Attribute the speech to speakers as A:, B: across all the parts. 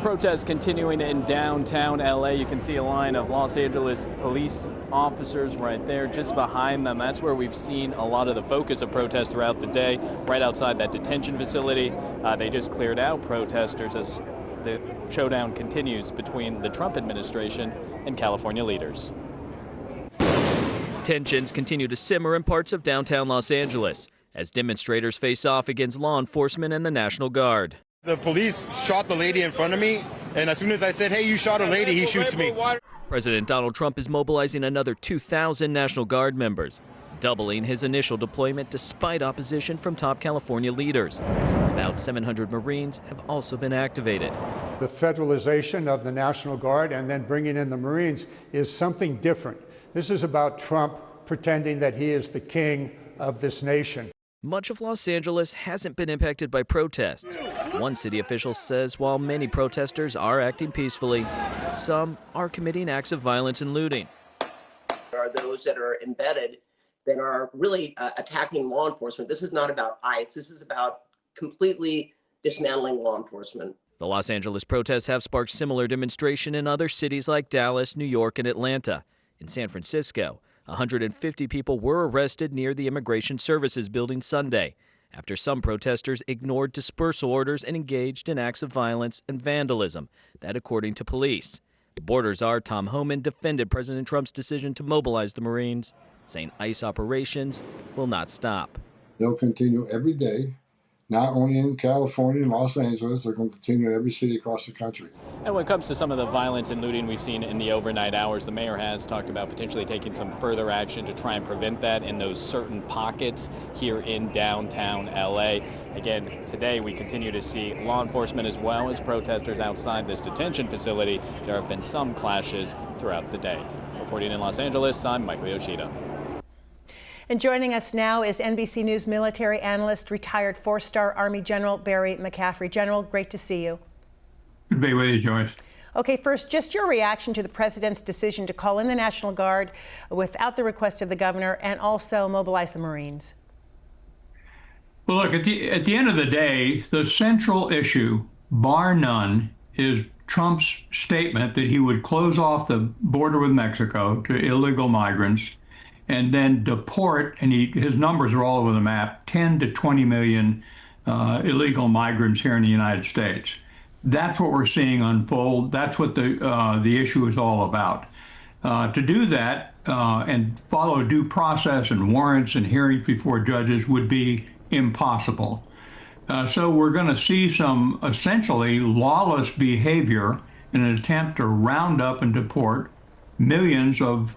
A: Protests continuing in downtown LA. You can see a line of Los Angeles police officers right there just behind them. That's where we've seen a lot of the focus of protests throughout the day, right outside that detention facility. They just cleared out protesters as the showdown continues between the Trump administration and California leaders. Tensions continue to simmer in parts of downtown Los Angeles as demonstrators face off against law enforcement and the National Guard.
B: The police shot the lady in front of me, and as soon as I said, "Hey, you shot a lady," he shoots me.
A: President Donald Trump is mobilizing another 2,000 National Guard members, doubling his initial deployment despite opposition from top California leaders. About 700 Marines have also been activated.
C: The federalization of the National Guard and then bringing in the Marines is something different. This is about Trump pretending that he is the king of this nation.
A: Much of Los Angeles hasn't been impacted by protests. One city official says while many protesters are acting peacefully, some are committing acts of violence and looting.
D: There are those that are embedded that are really attacking law enforcement. This is not about ICE. This is about completely dismantling law enforcement.
A: The Los Angeles protests have sparked similar demonstration in other cities like Dallas, New York, and Atlanta. In San Francisco, 150 people were arrested near the Immigration Services building Sunday after some protesters ignored dispersal orders and engaged in acts of violence and vandalism, that according to police. The border czar Tom Homan defended President Trump's decision to mobilize the Marines, saying ICE operations will not stop.
E: They'll continue every day, not only in California and Los Angeles, they're going to continue in every city across the country.
A: And when it comes to some of the violence and looting we've seen in the overnight hours, the mayor has talked about potentially taking some further action to try and prevent that in those certain pockets here in downtown LA. Again, today we continue to see law enforcement as well as protesters outside this detention facility. There have been some clashes throughout the day. Reporting in Los Angeles, I'm Michael Yoshida.
F: And joining us now is NBC News military analyst, retired four-star Army General Barry McCaffrey. General, great to see you.
G: Good to be with you, Joyce.
F: Okay, first, just your reaction to the president's decision to call in the National Guard without the request of the governor and also mobilize the Marines.
G: Well, look, at the end of the day, the central issue, bar none, is Trump's statement that he would close off the border with Mexico to illegal migrants and then deport, and his numbers are all over the map, 10 to 20 million illegal migrants here in the United States. That's what we're seeing unfold. That's what the issue is all about. To do that and follow due process and warrants and hearings before judges would be impossible. So we're going to see some essentially lawless behavior in an attempt to round up and deport millions of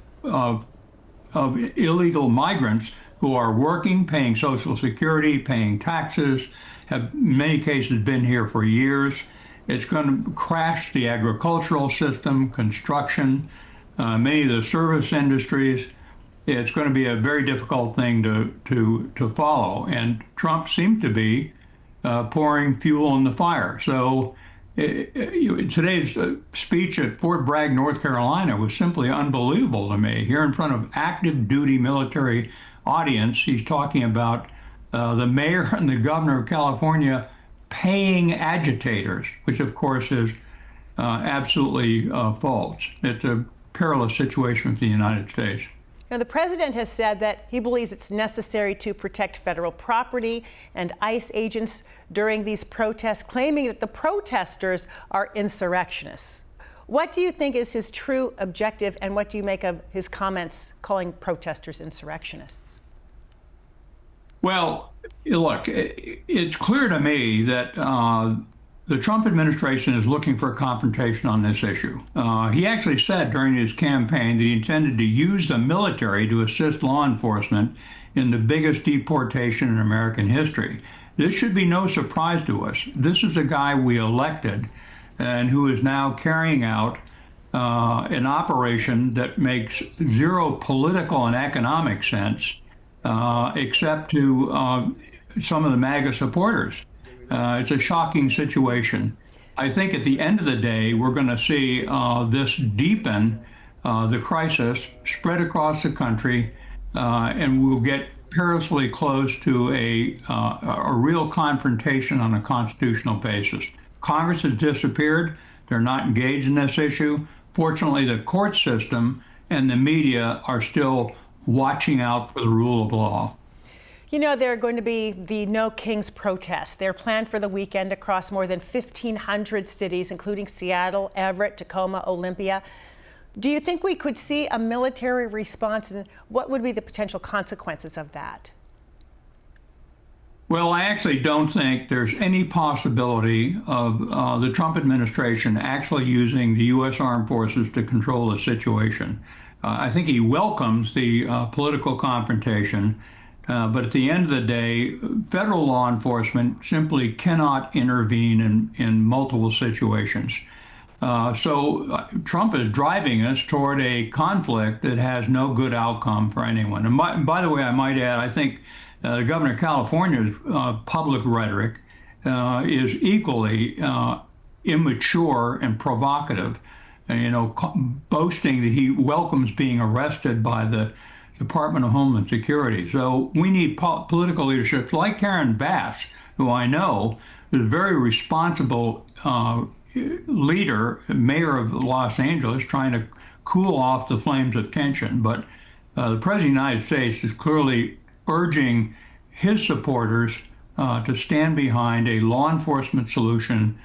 G: illegal migrants who are working, paying Social Security, paying taxes, have in many cases been here for years. It's going to crash the agricultural system, construction, many of the service industries. It's going to be a very difficult thing to follow. And Trump seemed to be pouring fuel on the fire. So today's speech at Fort Bragg, North Carolina was simply unbelievable to me. Here in front of active duty military audience, he's talking about the mayor and the governor of California paying agitators, which of course is absolutely false. It's a perilous situation for the United States.
F: Now, the president has said that he believes it's necessary to protect federal property and ICE agents during these protests, claiming that the protesters are insurrectionists. What do you think is his true objective, and what do you make of his comments calling protesters insurrectionists?
G: Well, look, it's clear to me that the Trump administration is looking for a confrontation on this issue. He actually said during his campaign that he intended to use the military to assist law enforcement in the biggest deportation in American history. This should be no surprise to us. This is a guy we elected and who is now carrying out an operation that makes zero political and economic sense, except to some of the MAGA supporters. It's a shocking situation. I think at the end of the day, we're going to see this deepen the crisis, spread across the country, and we'll get perilously close to a real confrontation on a constitutional basis. Congress has disappeared. They're not engaged in this issue. Fortunately, the court system and the media are still watching out for the rule of law.
F: You know, there are going to be the No Kings protests. They're planned for the weekend across more than 1,500 cities, including Seattle, Everett, Tacoma, Olympia. Do you think we could see a military response, and what would be the potential consequences of that?
G: Well, I actually don't think there's any possibility of the Trump administration actually using the U.S. Armed Forces to control the situation. I think he welcomes the political confrontation. But at the end of the day, federal law enforcement simply cannot intervene in multiple situations. So Trump is driving us toward a conflict that has no good outcome for anyone. And by the way, I might add, I think the governor of California's public rhetoric is equally immature and provocative. Boasting that he welcomes being arrested by the Department of Homeland Security. So we need political leadership like Karen Bass, who I know is a very responsible leader, mayor of Los Angeles, trying to cool off the flames of tension. But the President of the United States is clearly urging his supporters to stand behind a law enforcement solution,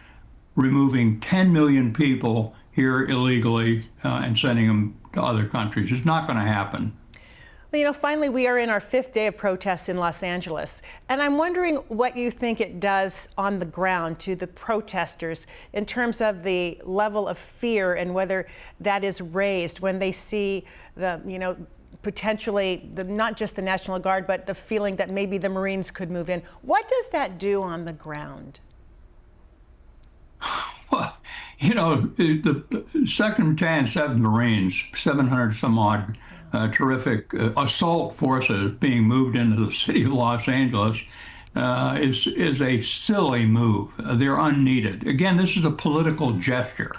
G: removing 10 million people here illegally and sending them to other countries. It's not going to happen.
F: Well, you know, finally, we are in our 5th day of protests in Los Angeles, and I'm wondering what you think it does on the ground to the protesters in terms of the level of fear and whether that is raised when they see the, potentially not just the National Guard, but the feeling that maybe the Marines could move in. What does that do on the ground?
G: Well, the 2nd, 10th, 7th Marines, 700 some odd terrific assault forces being moved into the city of Los Angeles is a silly move. They're unneeded. Again, this is a political gesture.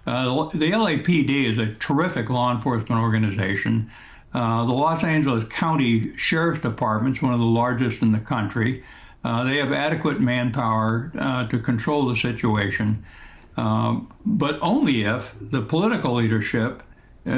G: The LAPD is a terrific law enforcement organization. The Los Angeles County Sheriff's Department is one of the largest in the country. They have adequate manpower to control the situation, but only if the political leadership,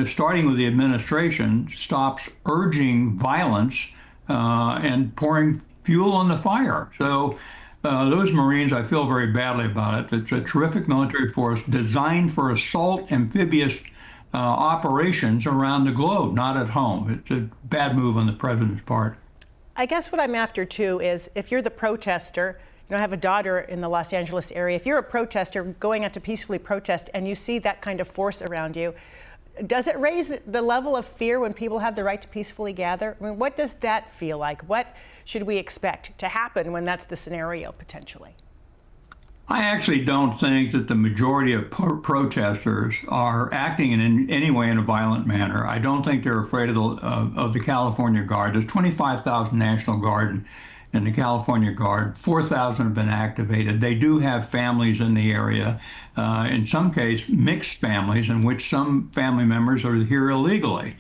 G: starting with the administration, stops urging violence and pouring fuel on the fire. So those Marines, I feel very badly about it. It's a terrific military force designed for assault amphibious operations around the globe, not at home. It's a bad move on the president's part.
F: I guess what I'm after, too, is if you're the protester, I have a daughter in the Los Angeles area. If you're a protester going out to peacefully protest and you see that kind of force around you, does it raise the level of fear when people have the right to peacefully gather? I mean, what does that feel like? What should we expect to happen when that's the scenario, potentially?
G: I actually don't think that the majority of protesters are acting in any way in a violent manner. I don't think they're afraid of the California Guard. There's 25,000 National Guard and the California Guard. 4,000 have been activated. They do have families in the area, in some case mixed families in which some family members are here illegally.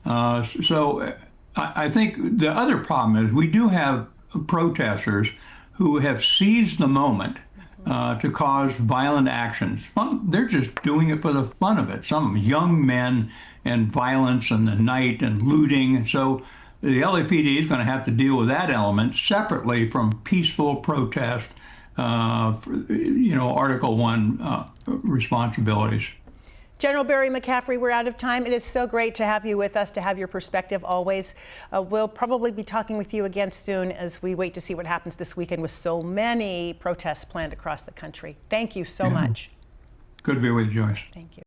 G: So I think the other problem is we do have protesters who have seized the moment to cause violent actions. They're just doing it for the fun of it. Some young men and violence in the night and looting. So the LAPD is going to have to deal with that element separately from peaceful protest, Article 1 responsibilities.
F: General Barry McCaffrey, we're out of time. It is so great to have you with us, to have your perspective always. We'll probably be talking with you again soon as we wait to see what happens this weekend with so many protests planned across the country. Thank you so much.
G: Good to be with you, Joyce.
F: Thank you.